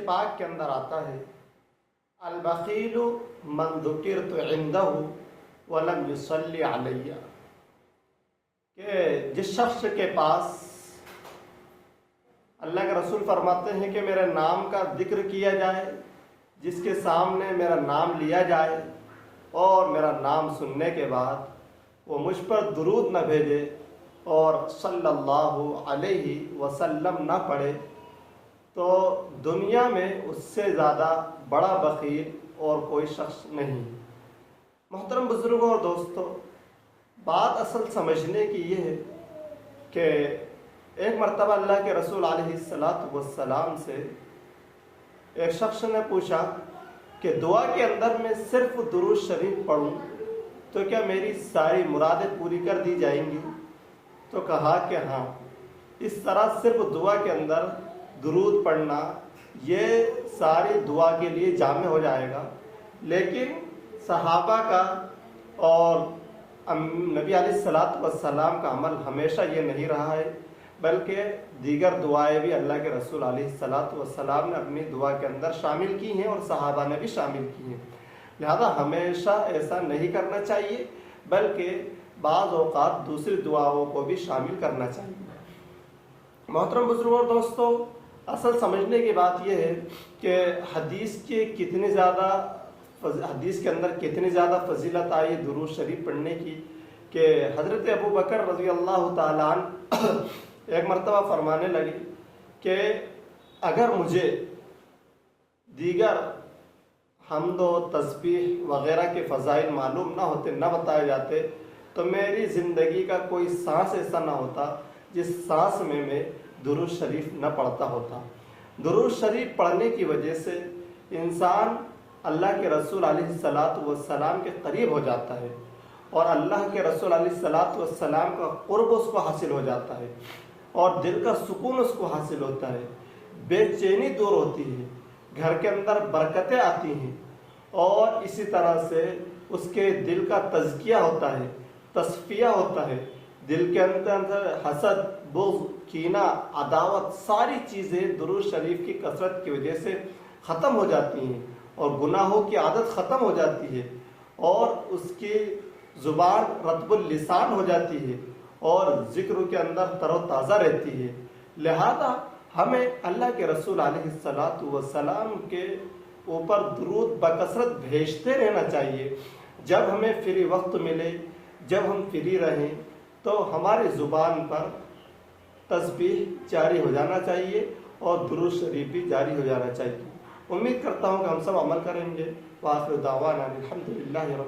پاک کے اندر آتا ہے البخیل من ذکرت عندہ ولم یصلی علیہ، کہ جس شخص کے پاس اللہ کے رسول فرماتے ہیں کہ میرے نام کا ذکر کیا جائے، جس کے سامنے میرا نام لیا جائے اور میرا نام سننے کے بعد وہ مجھ پر درود نہ بھیجے اور صلی اللہ علیہ وسلم نہ پڑھے، تو دنیا میں اس سے زیادہ بڑا بخیل اور کوئی شخص نہیں۔ محترم بزرگوں اور دوستوں، بات اصل سمجھنے کی یہ ہے کہ ایک مرتبہ اللہ کے رسول علیہ السلام سے ایک شخص نے پوچھا کہ دعا کے اندر میں صرف درود شریف پڑھوں تو کیا میری ساری مرادیں پوری کر دی جائیں گی؟ تو کہا کہ ہاں، اس طرح صرف دعا کے اندر درود پڑھنا یہ ساری دعا کے لیے جامع ہو جائے گا، لیکن صحابہ کا اور نبی علیہ السلام کا عمل ہمیشہ یہ نہیں رہا ہے، بلکہ دیگر دعائیں بھی اللہ کے رسول علیہ السلام نے اپنی دعا کے اندر شامل کی ہیں اور صحابہ نے بھی شامل کی ہیں۔ لہذا ہمیشہ ایسا نہیں کرنا چاہیے، بلکہ بعض اوقات دوسری دعاؤں کو بھی شامل کرنا چاہیے۔ محترم بزرگوں اور دوستوں، اصل سمجھنے کی بات یہ ہے کہ حدیث کے اندر کتنی زیادہ فضیلت آئی درود شریف پڑھنے کی کہ حضرت ابو بکر رضی اللہ تعالیٰ عنہ ایک مرتبہ فرمانے لگے کہ اگر مجھے دیگر حمد و تسبیح وغیرہ کے فضائل معلوم نہ ہوتے، نہ بتائے جاتے، تو میری زندگی کا کوئی سانس ایسا نہ ہوتا جس سانس میں درود شریف نہ پڑھتا ہوتا۔ درود شریف پڑھنے کی وجہ سے انسان اللہ کے رسول علیہ السلام کے قریب ہو جاتا ہے اور اللہ کے رسول علیہ السلام کا قرب اس کو حاصل ہو جاتا ہے اور دل کا سکون اس کو حاصل ہوتا ہے، بے چینی دور ہوتی ہے، گھر کے اندر برکتیں آتی ہیں، اور اسی طرح سے اس کے دل کا تزکیہ ہوتا ہے، تصفیہ ہوتا ہے، دل کے اندر حسد، بغض، کینہ، عداوت، ساری چیزیں درود شریف کی کثرت کی وجہ سے ختم ہو جاتی ہیں اور گناہوں کی عادت ختم ہو جاتی ہے اور اس کی زبان رطب اللسان ہو جاتی ہے اور ذکر کے اندر تر و تازہ رہتی ہے۔ لہذا ہمیں اللہ کے رسول علیہ السلام کے اوپر درود بکثرت بھیجتے رہنا چاہیے۔ جب ہمیں فری وقت ملے، جب ہم فری رہیں، تو ہماری زبان پر تسبیح جاری ہو جانا چاہیے اور درود شریف بھی جاری ہو جانا چاہیے۔ امید کرتا ہوں کہ ہم سب عمل کریں گے۔ وآخر دعوانا الحمدللہ رب